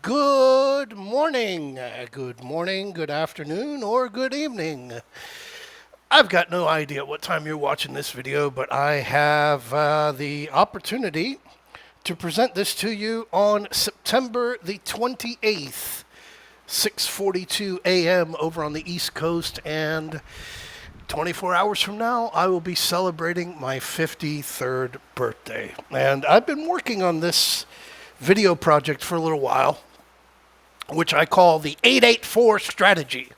Good morning, good afternoon, or good evening. I've got no idea what time you're watching this video, but I have the opportunity to present this to you on September the 28th, 6:42 a.m. over on the East Coast, and 24 hours from now, I will be celebrating my 53rd birthday. And I've been working on this video project for a little while, which I call the 884 strategy.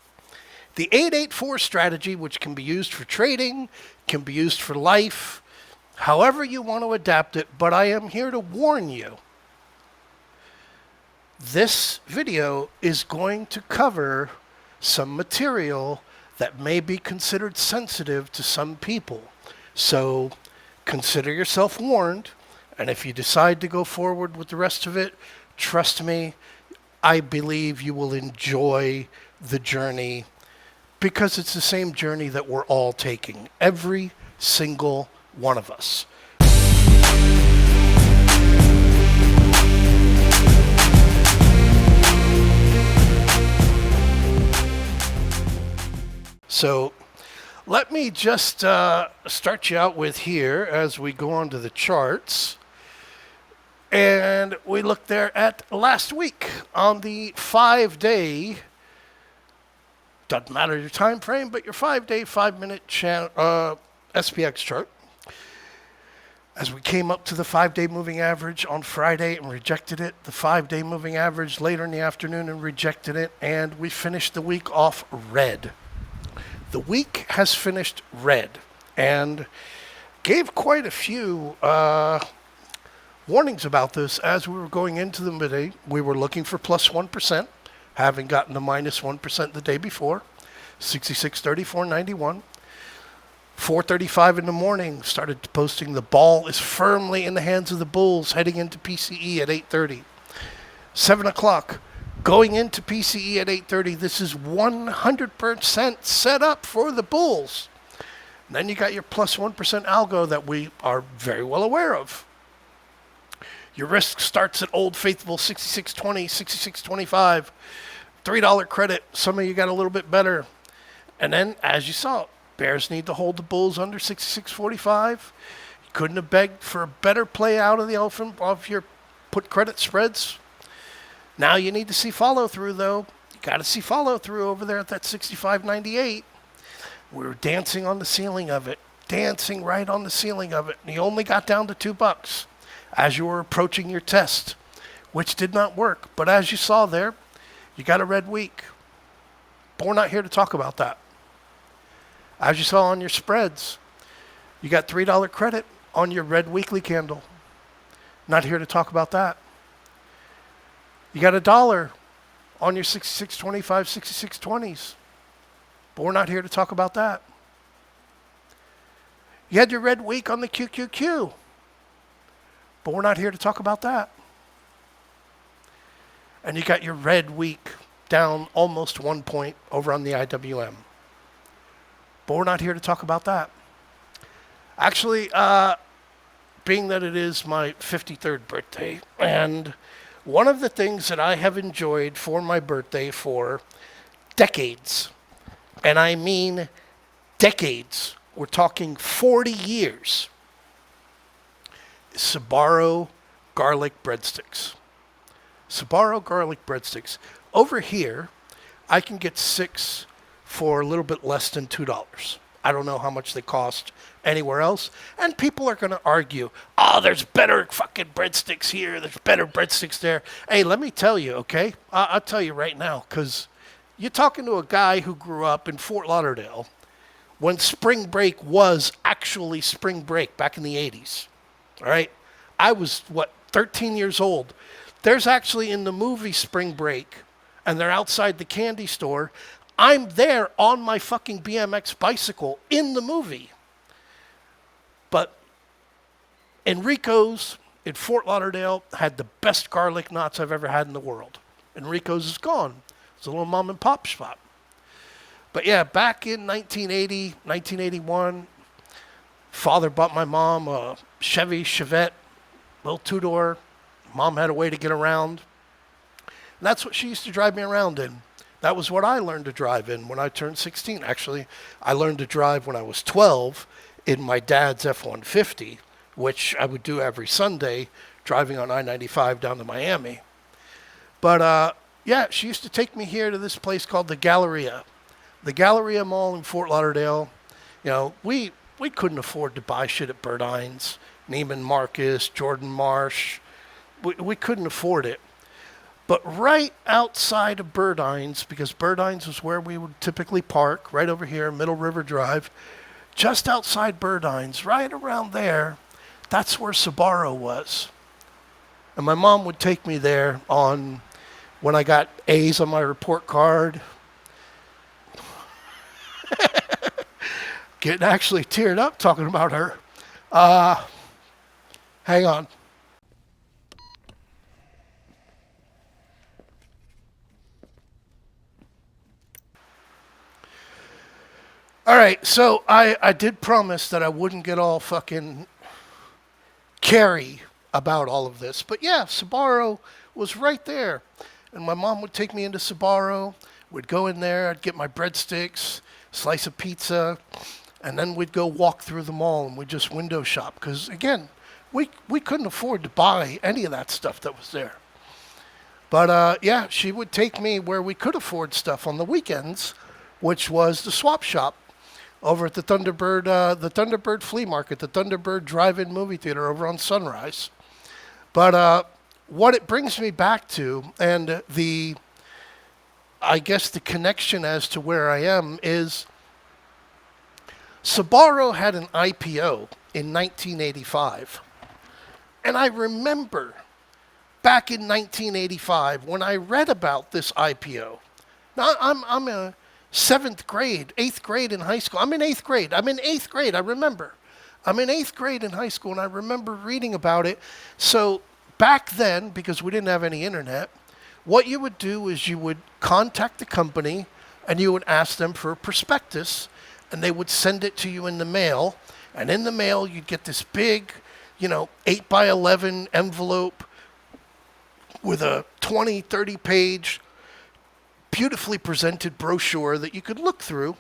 The 884 strategy, which can be used for trading, can be used for life, however you want to adapt it, but I am here to warn you. This video is going to cover some material that may be considered sensitive to some people. So consider yourself warned, and if you decide to go forward with the rest of it, trust me, I believe you will enjoy the journey because it's the same journey that we're all taking, every single one of us. So let me just start you out with here as we go on to the charts. And we look there at last week on the 5-day, doesn't matter your time frame, but your 5-day, 5-minute SPX chart. As we came up to the 5-day moving average on Friday and rejected it, the 5-day moving average later in the afternoon and rejected it, and we finished the week off red. The week has finished red and gave quite a few warnings about this as we were going into the midday. We were looking for plus 1%, having gotten to minus 1% the day before, 66.34.91. 4:35 in the morning, started posting the ball is firmly in the hands of the bulls heading into PCE at 8:30. 7 o'clock, going into PCE at 8:30. This is 100% set up for the bulls. And then you got your plus 1% algo that we are very well aware of. Your risk starts at Old Faithful 66.20, 66.25, $3 credit. Some of you got a little bit better. And then, as you saw, bears need to hold the bulls under 66.45. You couldn't have begged for a better play out of the elephant of your put credit spreads. Now you need to see follow through, though. You got to see follow through over there at that 65.98. We were dancing on the ceiling of it, dancing right on the ceiling of it. And you only got down to $2 as you were approaching your test, which did not work. But as you saw there, you got a red week. But we're not here to talk about that. As you saw on your spreads, you got $3 credit on your red weekly candle. Not here to talk about that. You got $1 on your 66.25, 66.20s. But we're not here to talk about that. You had your red week on the QQQ. But we're not here to talk about that. And you got your red week down almost 1 point over on the IWM. But we're not here to talk about that. Actually, being that it is my 53rd birthday, and one of the things that I have enjoyed for my birthday for decades, and I mean decades, we're talking 40 years, Sbarro garlic breadsticks. Sbarro garlic breadsticks. Over here, I can get 6 for a little bit less than $2. I don't know how much they cost anywhere else. And people are going to argue, oh, there's better fucking breadsticks here. There's better breadsticks there. Hey, let me tell you, okay? I'll tell you right now, because you're talking to a guy who grew up in Fort Lauderdale when spring break was actually spring break back in the 80s. All right? I was, 13 years old. There's actually in the movie Spring Break, and they're outside the candy store. I'm there on my fucking BMX bicycle in the movie. But Enrico's in Fort Lauderdale had the best garlic knots I've ever had in the world. Enrico's is gone. It's a little mom and pop spot. But yeah, back in 1980, 1981, father bought my mom a Chevette, little two-door. Mom had a way to get around. And that's what she used to drive me around in. That was what I learned to drive in when I turned 16. Actually, I learned to drive when I was 12 in my dad's F-150, which I would do every Sunday, driving on I-95 down to Miami. But yeah, she used to take me here to this place called the Galleria. The Galleria Mall in Fort Lauderdale. You know, we couldn't afford to buy shit at Burdines, Neiman Marcus, Jordan Marsh. We couldn't afford it. But right outside of Burdines, because Burdines was where we would typically park, right over here, Middle River Drive, just outside Burdines, right around there, that's where Sbarro was. And my mom would take me there on when I got A's on my report card. Getting actually teared up talking about her. Hang on. All right, so I did promise that I wouldn't get all fucking carry about all of this. But yeah, Sbarro was right there. And my mom would take me into Sbarro. We'd go in there, I'd get my breadsticks, slice of pizza, and then we'd go walk through the mall and we'd just window shop. Because again, we couldn't afford to buy any of that stuff that was there. But yeah, she would take me where we could afford stuff on the weekends, which was the swap shop over at the Thunderbird Flea Market, the Thunderbird Drive-In Movie Theater over on Sunrise. But what it brings me back to, and I guess the connection as to where I am is, Sbarro had an IPO in 1985. And I remember back in 1985 when I read about this IPO. Now, I'm a eighth grade in high school. I'm in eighth grade. I remember. I'm in eighth grade in high school, and I remember reading about it. So back then, because we didn't have any internet, what you would do is you would contact the company, and you would ask them for a prospectus, and they would send it to you in the mail. And in the mail, you'd get this big, 8 by 11 envelope with a 20, 30 page beautifully presented brochure that you could look through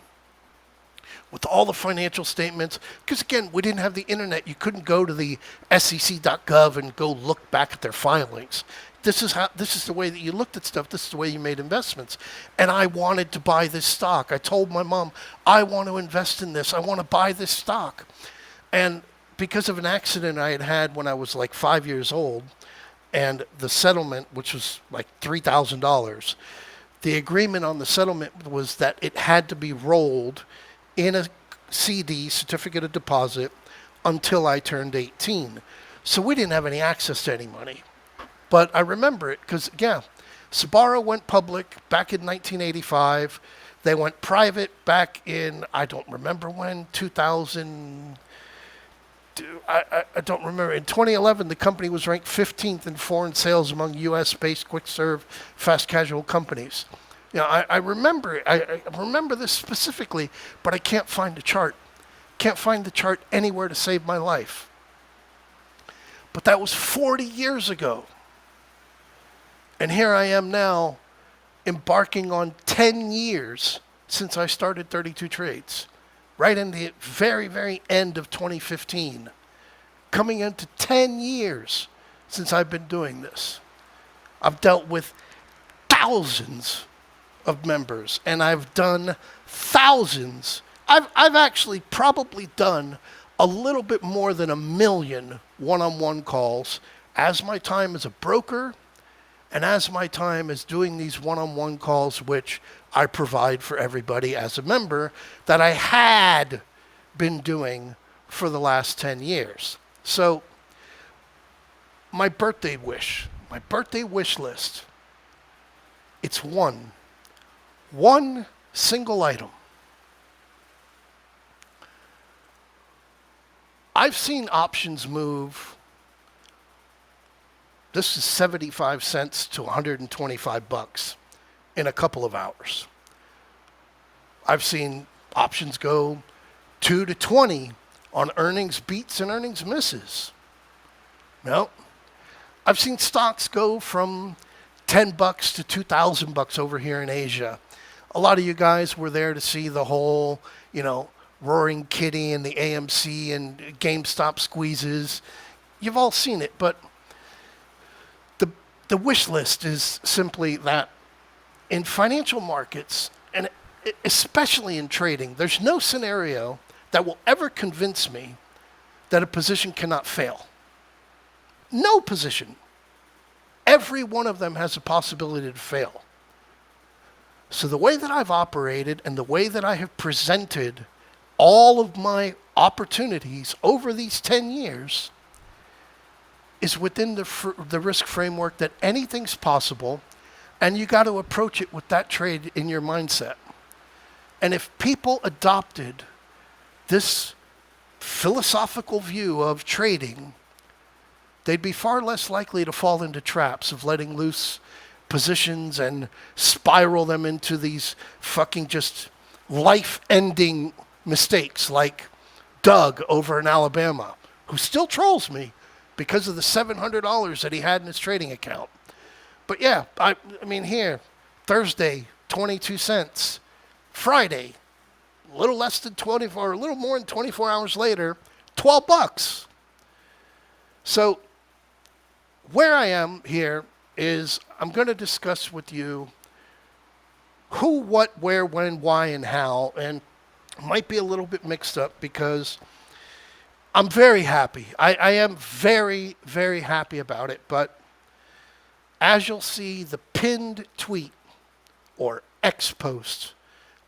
with all the financial statements. Because again, we didn't have the internet. You couldn't go to the sec.gov and go look back at their filings. This is the way that you looked at stuff. This is the way you made investments. And I wanted to buy this stock. I told my mom, I want to invest in this. I want to buy this stock. And because of an accident I had had when I was like 5 years old, and the settlement, which was like $3,000, the agreement on the settlement was that it had to be rolled in a CD, certificate of deposit, until I turned 18. So we didn't have any access to any money. But I remember it because, yeah, Sbarro went public back in 1985. They went private back in, I don't remember when, 2000. I don't remember. In 2011, the company was ranked 15th in foreign sales among U.S.-based quick-serve fast casual companies. I remember I remember this specifically, but I can't find the chart. Can't find the chart anywhere to save my life. But that was 40 years ago. And here I am now, embarking on 10 years since I started 32 Trades. Right in the very, very end of 2015. Coming into 10 years since I've been doing this. I've dealt with thousands of members, and I've done thousands. I've actually probably done a little bit more than 1 million one-on-one calls as my time as a broker and as my time as doing these one-on-one calls, which I provide for everybody as a member, that I had been doing for the last 10 years. So my birthday wish list, it's one single item. I've seen options move. This is 75 cents to 125 bucks in a couple of hours. I've seen options go 2 to 20 on earnings beats and earnings misses. Well, I've seen stocks go from $10 to $2,000 over here in Asia. A lot of you guys were there to see the whole, Roaring Kitty and the AMC and GameStop squeezes. You've all seen it, but the wish list is simply that in financial markets, and especially in trading, there's no scenario that will ever convince me that a position cannot fail. No position. Every one of them has a possibility to fail. So the way that I've operated and the way that I have presented all of my opportunities over these 10 years is within the risk framework that anything's possible, and you got to approach it with that trade in your mindset. And if people adopted this philosophical view of trading, they'd be far less likely to fall into traps of letting loose positions and spiral them into these fucking just life-ending mistakes like Doug over in Alabama, who still trolls me because of the $700 that he had in his trading account. But yeah, I mean here, Thursday, 22 cents. Friday, a little less than 24, a little more than 24 hours later, $12. So where I am here is I'm going to discuss with you who, what, where, when, why, and how, and might be a little bit mixed up because I'm very happy. I am very, very happy about it, but as you'll see, the pinned tweet or X post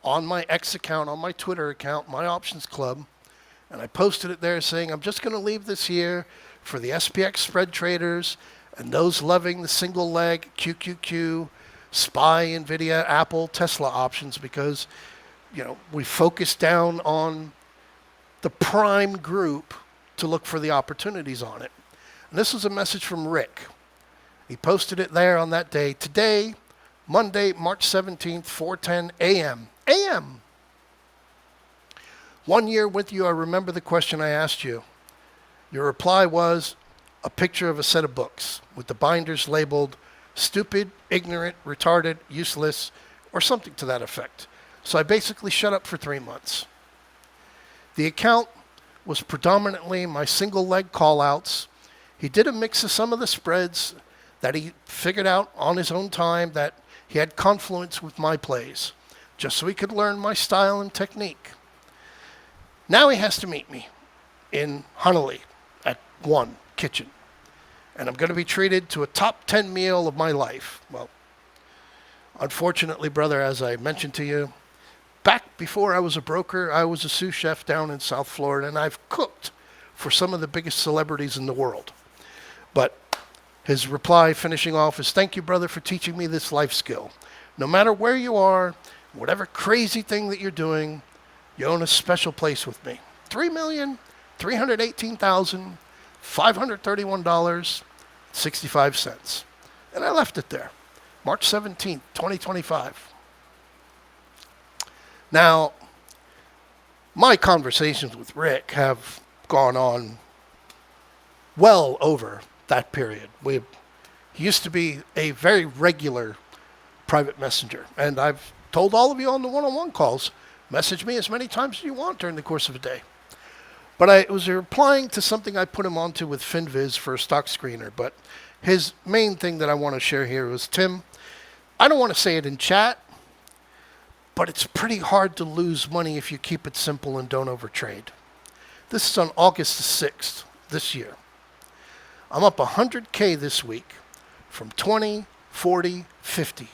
on my X account, on my Twitter account, my Options Club, and I posted it there saying, I'm just going to leave this here for the SPX spread traders and those loving the single leg QQQ, SPY, NVIDIA, Apple, Tesla options because, we focus down on the prime group to look for the opportunities on it. And this was a message from Rick. He posted it there on that day. Today, Monday, March 17th, 4:10 a.m. a.m. 1 year with you, I remember the question I asked you. Your reply was a picture of a set of books with the binders labeled stupid, ignorant, retarded, useless, or something to that effect. So I basically shut up for 3 months. The account was predominantly my single leg callouts. He did a mix of some of the spreads that he figured out on his own time that he had confluence with my plays, just so he could learn my style and technique. Now he has to meet me in Honolulu at 1 Kitchen, and I'm going to be treated to a top 10 meal of my life. Well, unfortunately, brother, as I mentioned to you, back before I was a broker, I was a sous chef down in South Florida, and I've cooked for some of the biggest celebrities in the world. But his reply finishing off is, thank you, brother, for teaching me this life skill. No matter where you are, whatever crazy thing that you're doing, you own a special place with me. $3,318,531.65. And I left it there. March 17th, 2025. Now, my conversations with Rick have gone on well over that period. He used to be a very regular private messenger, and I've told all of you on the one-on-one calls, message me as many times as you want during the course of a day. But I was replying to something I put him onto with FinViz for a stock screener, but his main thing that I want to share here was, Tim, I don't want to say it in chat, but it's pretty hard to lose money if you keep it simple and don't overtrade. This is on August the 6th this year. I'm up 100K this week from 20, 40, 50.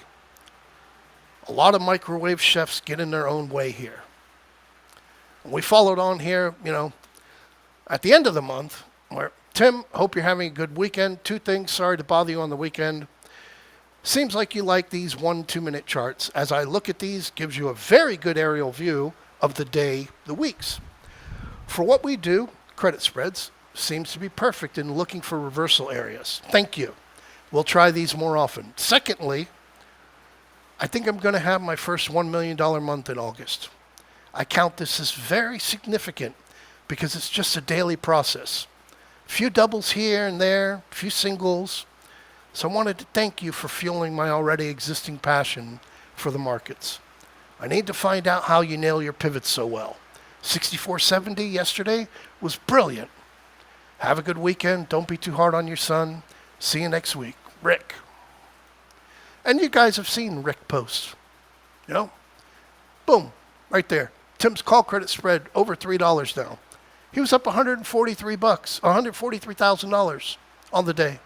A lot of microwave chefs get in their own way here. And we followed on here, at the end of the month, where, Tim, hope you're having a good weekend. 2 things, sorry to bother you on the weekend. Seems like you like these 1-2 minute charts. As I look at these, gives you a very good aerial view of the day, the weeks. For what we do, credit spreads, seems to be perfect in looking for reversal areas. Thank you. We'll try these more often. Secondly, I think I'm going to have my first $1 million month in August. I count this as very significant because it's just a daily process. A few doubles here and there, a few singles, So I wanted to thank you for fueling my already existing passion for the markets. I need to find out how you nail your pivots so well. 6470 yesterday was brilliant. Have a good weekend. Don't be too hard on your son. See you next week. Rick. And you guys have seen Rick post. You know? Boom. Right there. Tim's call credit spread over $3 now. He was up $143, $143,000 on the day.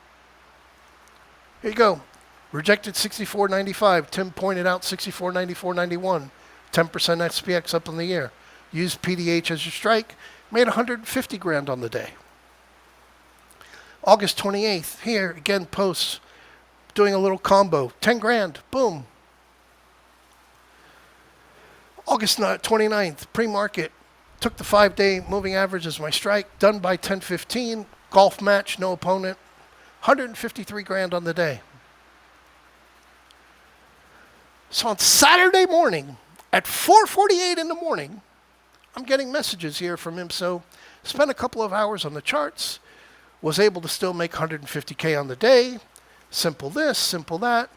Here you go. Rejected 64.95. Tim pointed out 64.94.91. 10% SPX up in the year. Used PDH as your strike. Made 150 grand on the day. August 28th. Here again posts. Doing a little combo. 10 grand. Boom. August 29th. Pre-market. Took the 5-day moving average as my strike. Done by 10:15. Golf match. No opponent. 153 grand on the day. So on Saturday morning, at 4:48 in the morning, I'm getting messages here from him. So spent a couple of hours on the charts, was able to still make 150K on the day. Simple this, simple that.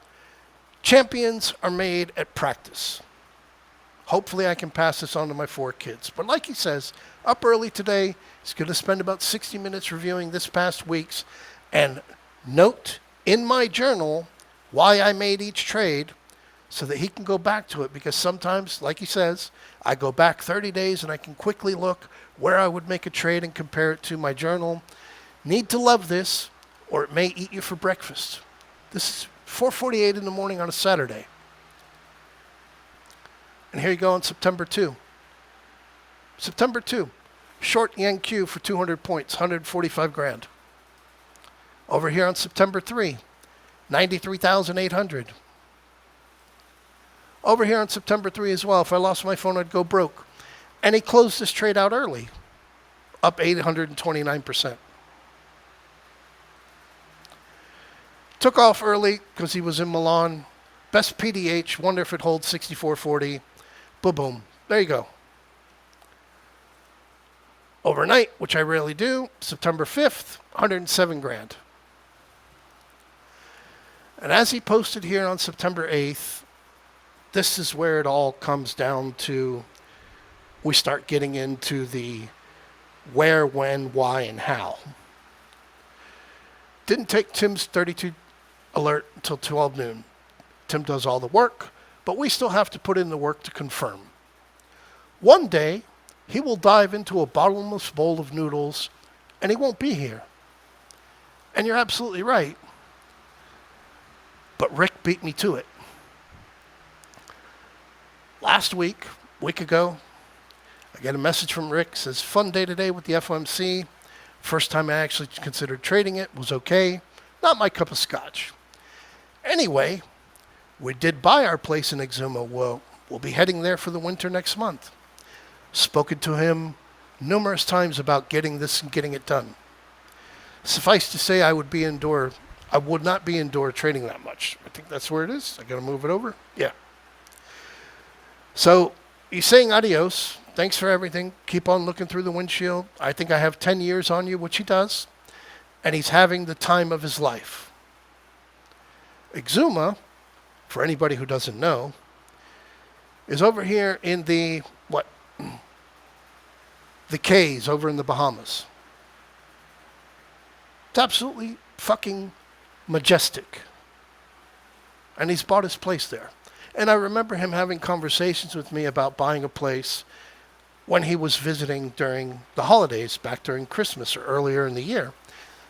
Champions are made at practice. Hopefully I can pass this on to my 4 kids. But like he says, up early today, he's going to spend about 60 minutes reviewing this past week's and note in my journal why I made each trade so that he can go back to it, because sometimes, like he says, I go back 30 days and I can quickly look where I would make a trade and compare it to my journal. Need to love this or it may eat you for breakfast. This is 4:48 in the morning on a Saturday. And here you go on September 2. September 2, short Yen Q for 200 points, 145 grand. Over here on September 3, 93,800. Over here on September 3 as well. If I lost my phone, I'd go broke. And he closed this trade out early, up 829%. Took off early because he was in Milan. Best PDH, wonder if it holds 64.40. Boom, boom. There you go. Overnight, which I rarely do, September 5th, 107 grand. And as he posted here on September 8th, this is where it all comes down to. We start getting into the where, when, why, and how. Didn't take Tim's 32 alert until 12 noon. Tim does all the work, but we still have to put in the work to confirm. One day, he will dive into a bottomless bowl of noodles, and he won't be here. And you're absolutely right. But Rick beat me to it. Last week ago, I get a message from Rick, says, fun day today with the FOMC. First time I actually considered trading it, was okay. Not my cup of scotch. Anyway, we did buy our place in Exuma. We'll be heading there for the winter next month. Spoken to him numerous times about getting this and getting it done. Suffice to say, I would not be indoor trading that much. I think that's where it is. I got to move it over. Yeah. So he's saying adios. Thanks for everything. Keep on looking through the windshield. I think I have 10 years on you, which he does. And he's having the time of his life. Exuma, for anybody who doesn't know, is over here in the Cays over in the Bahamas. It's absolutely fucking majestic. And he's bought his place there. And I remember him having conversations with me about buying a place when he was visiting during the holidays, back during Christmas or earlier in the year.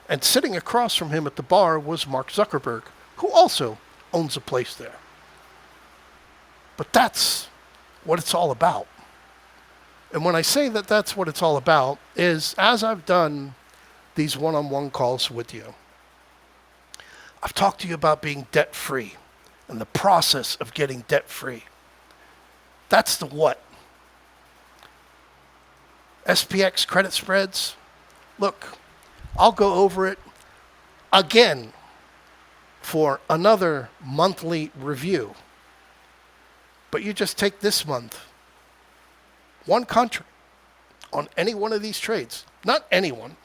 And sitting across from him at the bar was Mark Zuckerberg, who also owns a place there. But that's what it's all about. And when I say that that's what it's all about, is as I've done these one-on-one calls with you, I've talked to you about being debt-free and the process of getting debt-free. That's the what. SPX credit spreads. Look, I'll go over it again for another monthly review. But you just take this month, one contract on any one of these trades. Not anyone,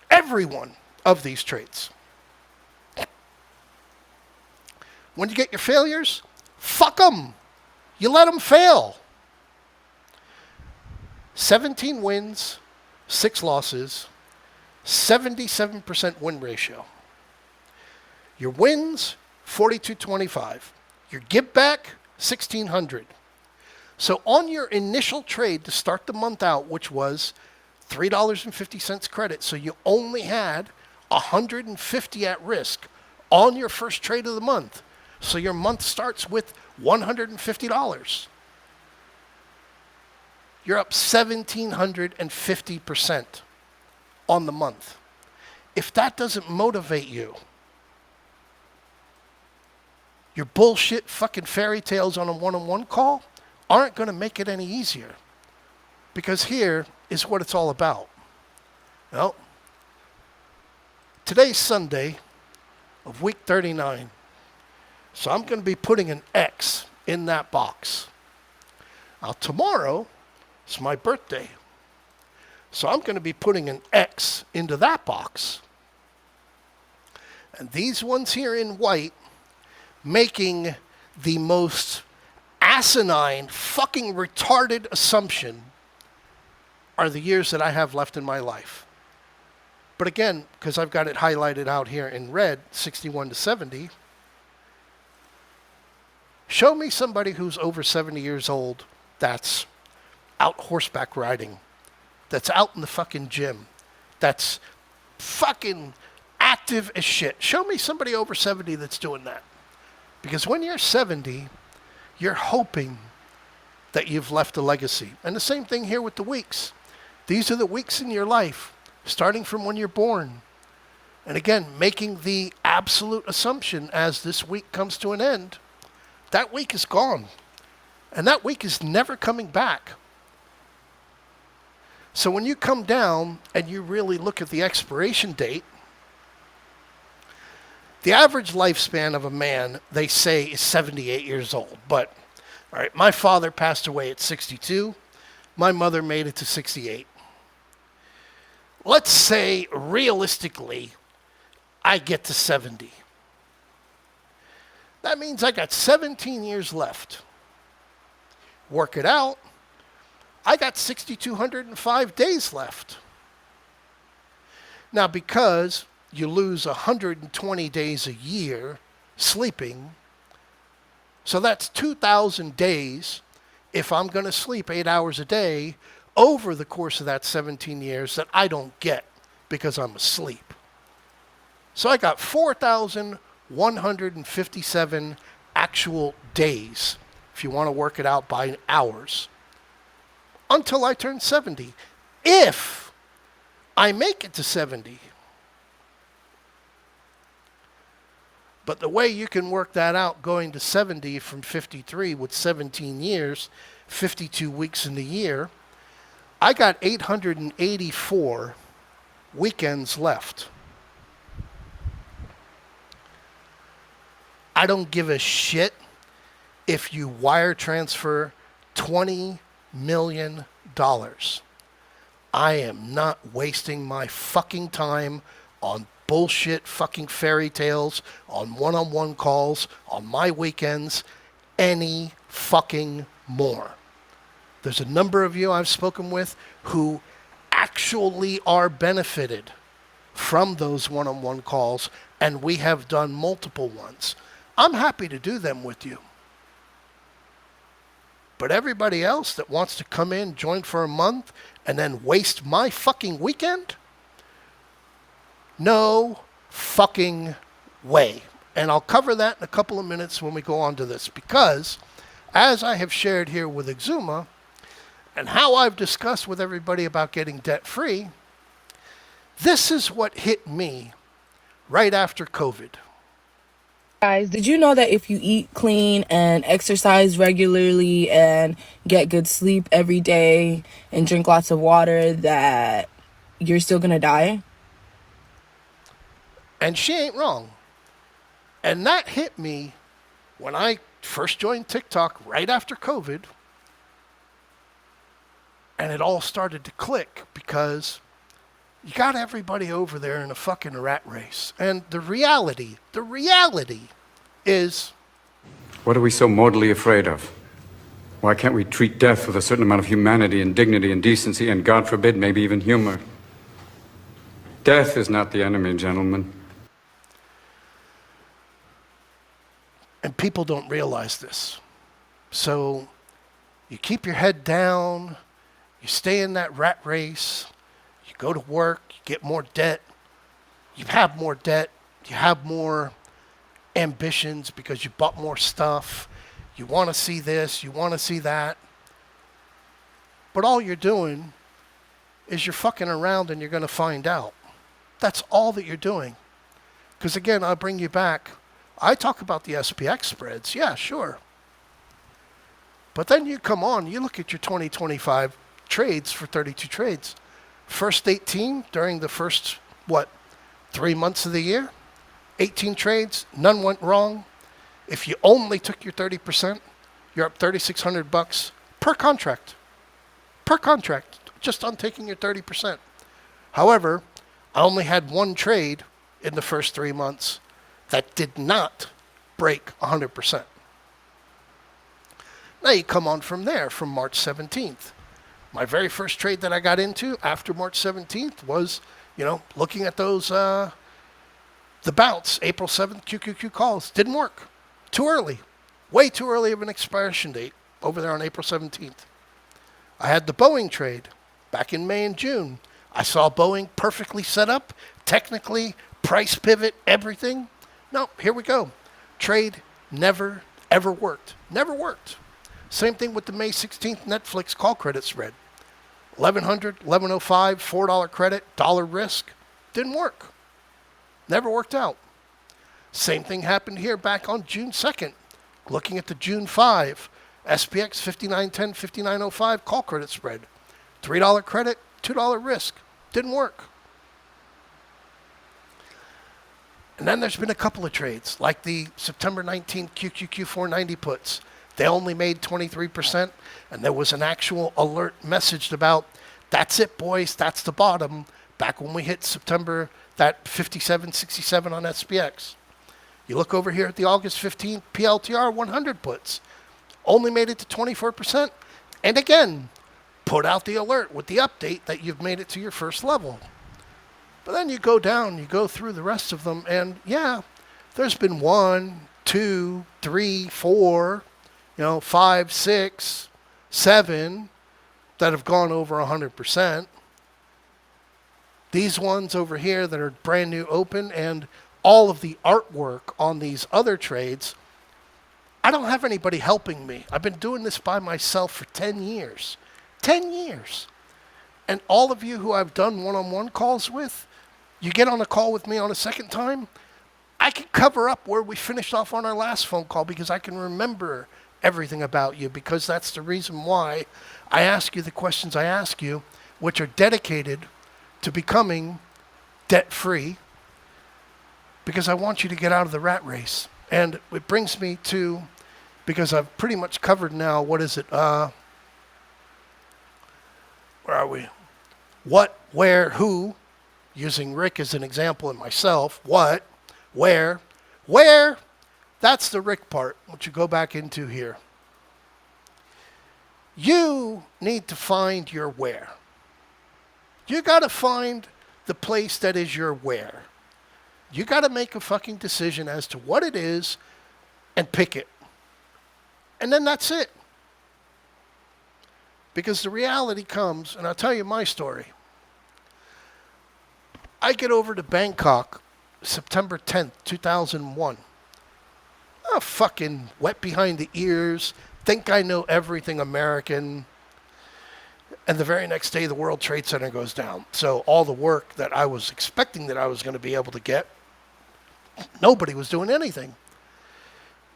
every one of these trades. When you get your failures, fuck them. You let them fail. 17 wins, 6 losses, 77% win ratio. Your wins, 42.25. Your give back, 1,600. So on your initial trade to start the month out, which was $3.50 credit, so you only had 150 at risk on your first trade of the month. So your month starts with $150. You're up 1,750% on the month. If that doesn't motivate you, your bullshit fucking fairy tales on a one-on-one call aren't going to make it any easier. Because here is what it's all about. Well, today's Sunday of week 39. So I'm going to be putting an X in that box. Now tomorrow is my birthday. So I'm going to be putting an X into that box. And these ones here in white making the most asinine, fucking retarded assumption are the years that I have left in my life. But again, because I've got it highlighted out here in red, 61 to 70, show me somebody who's over 70 years old that's out horseback riding, that's out in the fucking gym, that's fucking active as shit. Show me somebody over 70 that's doing that. Because when you're 70, you're hoping that you've left a legacy. And the same thing here with the weeks. These are the weeks in your life, starting from when you're born. And again, making the absolute assumption as this week comes to an end, that week is gone. And that week is never coming back. So when you come down and you really look at the expiration date, the average lifespan of a man, they say, is 78 years old. But, all right, my father passed away at 62. My mother made it to 68. Let's say, realistically, I get to 70. That means I got 17 years left. Work it out. I got 6,205 days left. Now, because you lose 120 days a year sleeping, so that's 2,000 days if I'm going to sleep 8 hours a day over the course of that 17 years that I don't get because I'm asleep. So I got 4,157 actual days, if you want to work it out by hours, until I turn 70. If I make it to 70. But the way you can work that out going to 70 from 53 with 17 years, 52 weeks in the year, I got 884 weekends left. I don't give a shit if you wire transfer $20 million. I am not wasting my fucking time on bullshit fucking fairy tales, on one-on-one calls, on my weekends, any fucking more. There's a number of you I've spoken with who actually are benefited from those one-on-one calls, and we have done multiple ones. I'm happy to do them with you. But everybody else that wants to come in, join for a month, and then waste my fucking weekend? No fucking way. And I'll cover that in a couple of minutes when we go on to this. Because, as I have shared here with Exuma, and how I've discussed with everybody about getting debt-free, this is what hit me right after COVID. Guys, did you know that if you eat clean and exercise regularly and get good sleep every day and drink lots of water that you're still gonna die? And she ain't wrong. And that hit me when I first joined TikTok right after COVID. And it all started to click because you got everybody over there in a fucking rat race. And the reality is What are we so mortally afraid of? Why can't we treat death with a certain amount of humanity and dignity and decency and, God forbid, maybe even humor? Death is not the enemy, gentlemen. And people don't realize this. So you keep your head down, you stay in that rat race, you go to work, you get more debt, you have more debt, you have more ambitions because you bought more stuff, you want to see this, you want to see that. But all you're doing is you're fucking around and you're going to find out. That's all that you're doing. Because again, I'll bring you back. I talk about the SPX spreads. Yeah, sure. But then you come on, you look at your 2025 trades for 32 trades. First 18 during the first, 3 months of the year? 18 trades, none went wrong. If you only took your 30%, you're up $3,600 per contract. Per contract, just on taking your 30%. However, I only had one trade in the first 3 months that did not break 100%. Now you come on from there, from March 17th. My very first trade that I got into after March 17th was, looking at those, the bounce, April 7th QQQ calls. Didn't work. Too early. Way too early of an expiration date over there on April 17th. I had the Boeing trade back in May and June. I saw Boeing perfectly set up, technically, price pivot, everything. No, here we go. Trade never, ever worked. Never worked. Same thing with the May 16th Netflix call credit spread. 1100, 1105, $4 credit, dollar risk. Didn't work. Never worked out. Same thing happened here back on June 2nd. Looking at the June 5, SPX 5910, 5905 call credit spread. $3 credit, $2 risk. Didn't work. And then there's been a couple of trades, like the September 19th QQQ 490 puts. They only made 23%, and there was an actual alert messaged about, that's it, boys, that's the bottom, back when we hit September, that 57.67 on SPX. You look over here at the August 15th PLTR 100 puts, only made it to 24%, and again, put out the alert with the update that you've made it to your first level. But then you go down, you go through the rest of them, and yeah, there's been 1, 2, 3, 4, 5, 6, 7 that have gone over 100%. These ones over here that are brand new open, and all of the artwork on these other trades, I don't have anybody helping me. I've been doing this by myself for 10 years. 10 years. And all of you who I've done one-on-one calls with, you get on a call with me on a second time, I can cover up where we finished off on our last phone call because I can remember everything about you, because that's the reason why I ask you the questions I ask you, which are dedicated to becoming debt-free, because I want you to get out of the rat race. And it brings me to, because I've pretty much covered now, what is it? Where are we? What, where, who, using Rick as an example and myself. What, where, that's the Rick part, which you go back into here. You need to find your where. You got to find the place that is your where. You got to make a fucking decision as to what it is and pick it. And then that's it. Because the reality comes, and I'll tell you my story. I get over to Bangkok September 10th, 2001. Oh, fucking wet behind the ears, think I know everything American. And the very next day, the World Trade Center goes down. So all the work that I was expecting that I was going to be able to get, nobody was doing anything.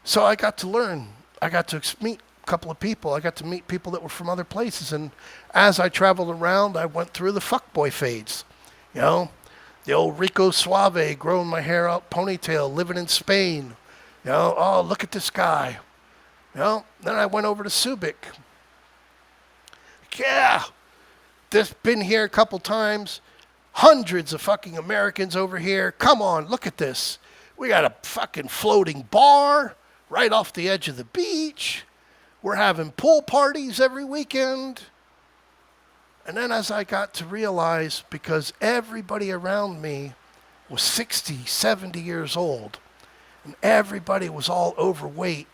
So I got to learn. I got to meet a couple of people. I got to meet people that were from other places. And as I traveled around, I went through the fuckboy fades. The old Rico Suave, growing my hair out, ponytail, living in Spain. Oh, look at this guy. Then I went over to Subic. Yeah, just been here a couple times. Hundreds of fucking Americans over here. Come on, look at this. We got a fucking floating bar. right off the edge of the beach. We're having pool parties every weekend. And then as I got to realize, because everybody around me was 60, 70 years old, and everybody was all overweight,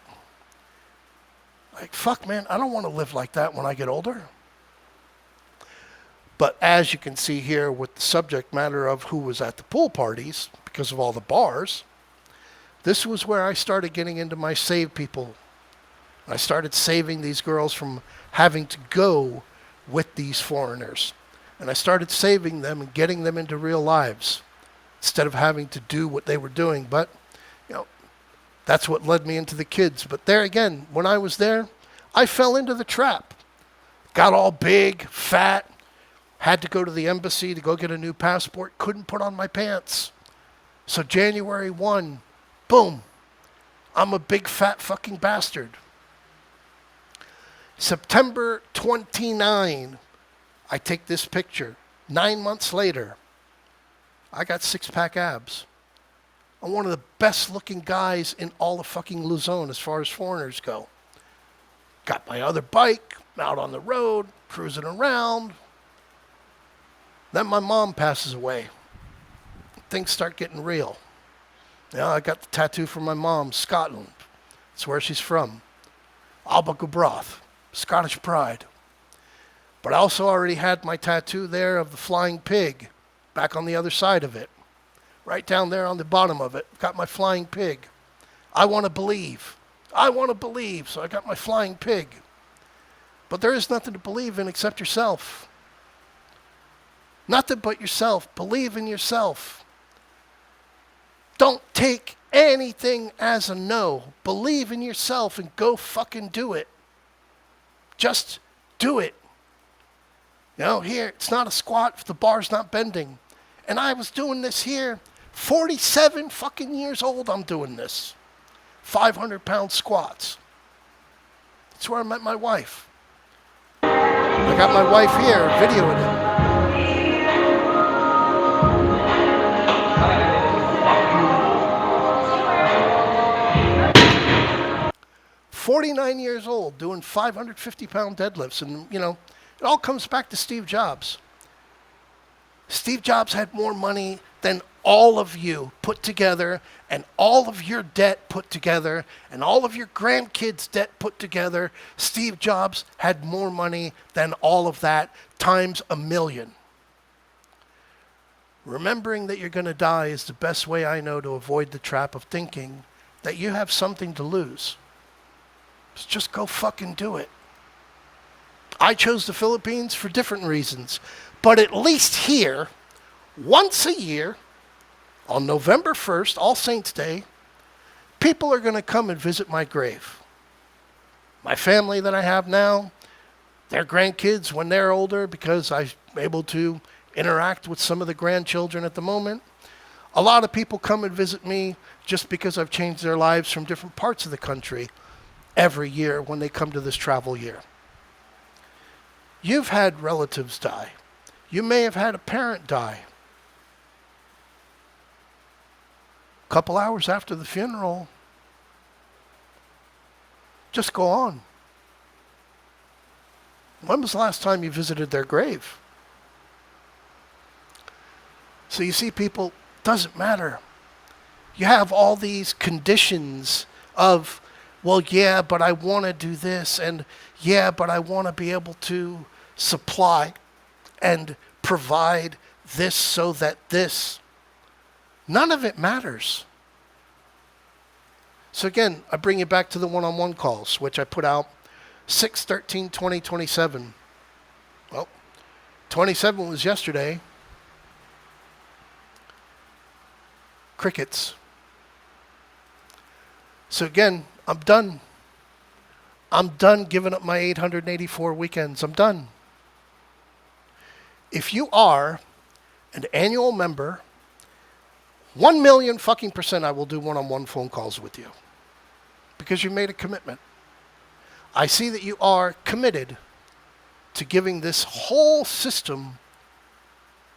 like, fuck, man, I don't want to live like that when I get older. But as you can see here with the subject matter of who was at the pool parties, because of all the bars, this was where I started getting into my save people. I started saving these girls from having to go with these foreigners. And I started saving them and getting them into real lives instead of having to do what they were doing. But, you know, that's what led me into the kids. But there again, when I was there, I fell into the trap. Got all big, fat, had to go to the embassy to go get a new passport, couldn't put on my pants. So January 1, boom, I'm a big fat fucking bastard. September 29, I take this picture. 9 months later, I got six-pack abs. I'm one of the best-looking guys in all of fucking Luzon as far as foreigners go. Got my other bike, out on the road, cruising around. Then my mom passes away. Things start getting real. I got the tattoo from my mom, Scotland. That's where she's from. Alba-Gubroth. Scottish pride. But I also already had my tattoo there of the flying pig back on the other side of it. Right down there on the bottom of it. Got my flying pig. I want to believe. I want to believe. So I got my flying pig. But there is nothing to believe in except yourself. Nothing but yourself. Believe in yourself. Don't take anything as a no. Believe in yourself and go fucking do it. Just do it. Here, it's not a squat if the bar's not bending. And I was doing this here, 47 fucking years old I'm doing this. 500-pound squats. That's where I met my wife. I got my wife here videoing it. 49 years old doing 550-pound deadlifts. And, it all comes back to Steve Jobs. Steve Jobs had more money than all of you put together, and all of your debt put together, and all of your grandkids' debt put together. Steve Jobs had more money than all of that times 1,000,000. Remembering that you're going to die is the best way I know to avoid the trap of thinking that you have something to lose. Just go fucking do it. I chose the Philippines for different reasons. But at least here, once a year, on November 1st, All Saints Day, people are going to come and visit my grave. My family that I have now, their grandkids when they're older, because I'm able to interact with some of the grandchildren at the moment. A lot of people come and visit me just because I've changed their lives from different parts of the country every year when they come to this travel year. You've had relatives die. You may have had a parent die. A couple hours after the funeral, just go on. When was the last time you visited their grave? So you see, people, doesn't matter. You have all these conditions of, well, yeah, but I want to do this, and yeah, but I want to be able to supply and provide this so that this. None of it matters. So again, I bring you back to the one-on-one calls, which I put out 6/13/2027. Well, 27 was yesterday. Crickets. So again, I'm done. I'm done giving up my 884 weekends. I'm done. If you are an annual member, 1,000,000 fucking % I will do one-on-one phone calls with you because you made a commitment. I see that you are committed to giving this whole system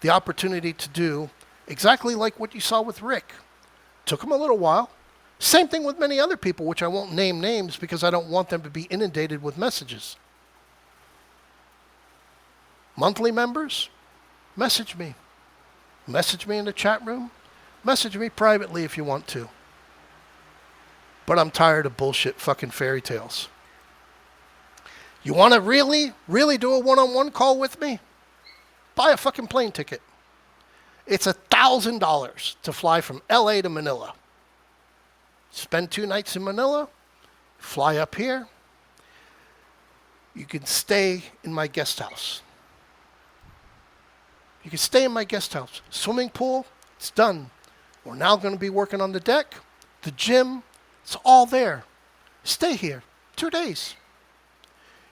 the opportunity to do exactly like what you saw with Rick. Took him a little while, Same thing with many other people, which I won't name names because I don't want them to be inundated with messages. Monthly members, message me. Message me in the chat room. Message me privately if you want to. But I'm tired of bullshit fucking fairy tales. You want to really do a one-on-one call with me? Buy a fucking plane ticket. It's $1,000 to fly from LA to Manila. Spend 2 nights in Manila, fly up here. You can stay in my guest house. You can stay in my guest house. Swimming pool, it's done. We're now going to be working on the deck, the gym, it's all there. Stay here 2 days.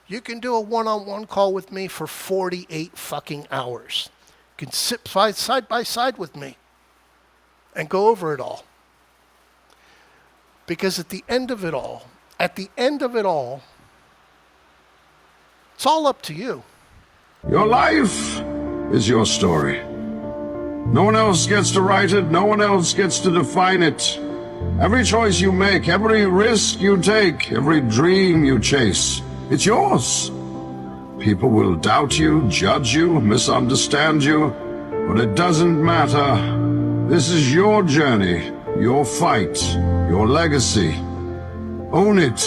You can do a one-on-one call with me for 48 fucking hours. You can sit side by side with me and go over it all. Because at the end of it all, it's all up to you. Your life is your story. No one else gets to write it, no one else gets to define it. Every choice you make, every risk you take, every dream you chase, it's yours. People will doubt you, judge you, misunderstand you, but it doesn't matter. This is your journey, your fight, your legacy. Own it.